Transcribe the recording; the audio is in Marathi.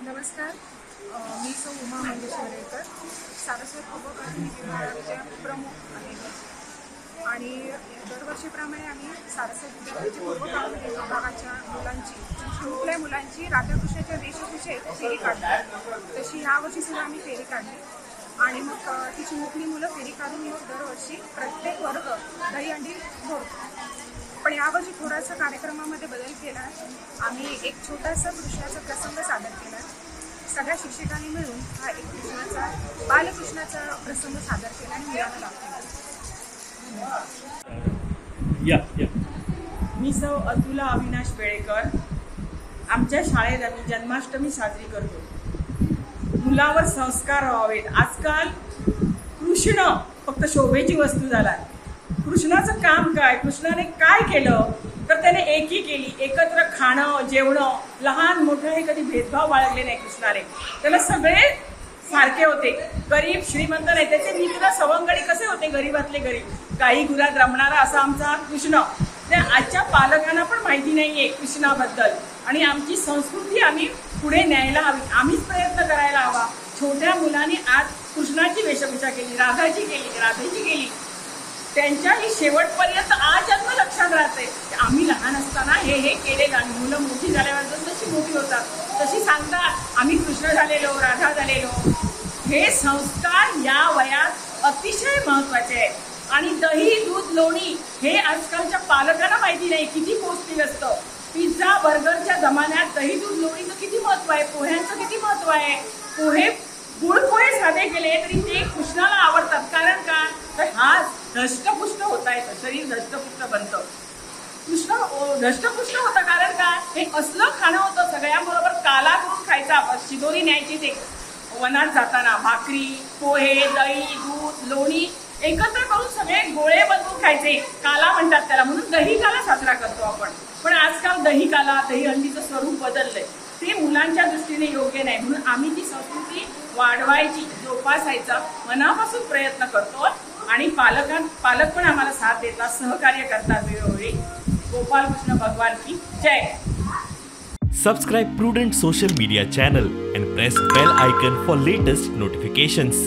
नमस्कार, मी सौ उमा मंगेशवरेकर, सारस्वत उपप्राथमिक विभागाच्या प्रमुख आहे आणि दरवर्षीप्रमाणे आम्ही सारस्वत विद्यापीठाच्या पूर्वप्राथमिक विभागाच्या मुलांची मुलांची राधाकृष्णाच्या वेशभूषेत फेरी काढतो. तशी यावर्षी सुद्धा आम्ही फेरी काढली आणि मग ती चिमुकली मुलं फेरी काढून मग दरवर्षी प्रत्येक वर्ग दहीहंडी फोडतो. पण यावर्षी थोडासा कार्यक्रमामध्ये बदल केला आहे. आम्ही एक छोटासा कृष्णाचा प्रसंग सादर केला आहे. सगळ्या शिक्षकांनी मिळून हा एक बालकृष्णाचा प्रसंग सादर केला आणि मुलांना दाखवला. मी सौ अतुला अविनाश बेळेकर. आमच्या शाळेत आम्ही जन्माष्टमी साजरी करतो. मुलावर संस्कार व्हावेत. आजकाल कृष्ण फक्त शोभेची वस्तू झाला. कृष्णाचं काम काय, कृष्णाने काय केलं तर त्याने एकी केली. एकत्र खाणं, जेवणं, लहान मोठं हे कधी भेदभाव बाळगले नाही कृष्णाने. त्याला सगळे सारखे होते, गरीब श्रीमंत नाही. त्याचे मित्र सवंगडी कसे होते, गरीबातले गरीब, काही गुरात रमणारा असा आमचा कृष्ण. ते आजच्या पालकांना पण माहिती नाहीये कृष्णाबद्दल आणि आमची संस्कृती आम्ही पुढे न्यायला हवी. आम्हीच प्रयत्न करायला हवा. छोट्या मुलांनी आज कृष्णाची वेशभूषा केली, राधाची केली. त्यांच्याही शेवटपर्यंत आजन्म लक्षात राहते. आम्ही लहान असताना हे केलेलं आणि मुलं मोठी झाल्यावर जशी मोठी होतात तशी सांगतात आम्ही कृष्ण झालेलो, राधा झालेलो. हे संस्कार या वयात अतिशय महत्वाचे आहे. आणि दही, दूध, लोणी हे आजकालच्या पालकांना माहिती नाही किती पौष्टिक असतं. पिझ्झा बर्गरच्या जमान्यात दही, दूध, लोणीचं किती महत्व आहे, पोह्यांचं किती महत्व आहे. गुळ पोहे साधे केले तरी ते कृष्णाला आवडतात. कारण का तर हा धष्टपुष्ट होता येतं, शरीर धष्टपुष्ट बनतं. कृष्ण धष्टपुष्ट होतं कारण काय, हे असलं खाणं होतं. सगळ्यांबरोबर काला करून खायचा. शिदोरी न्यायची ते वनात जाताना. भाकरी, पोहे, दही, दूध, लोणी एकत्र करून सगळे गोळे बनवून खायचे. काला म्हणतात त्याला, म्हणून दही काला साजरा करतो आपण. पण आजकाल दही काला, दहीहंडीचं स्वरूप बदललंय. ते मुलांच्या दृष्टीने योग्य नाही. म्हणून आम्ही ती संस्कृती वाढवायची, जोपासायचा मनापासून प्रयत्न करतो आणि पालक पण आम्हाला साथ देतात, सहकार्य करतात वेळोवेळी. गोपाल कृष्ण भगवान की जय. Subscribe Prudent social media channel and press bell icon for latest notifications.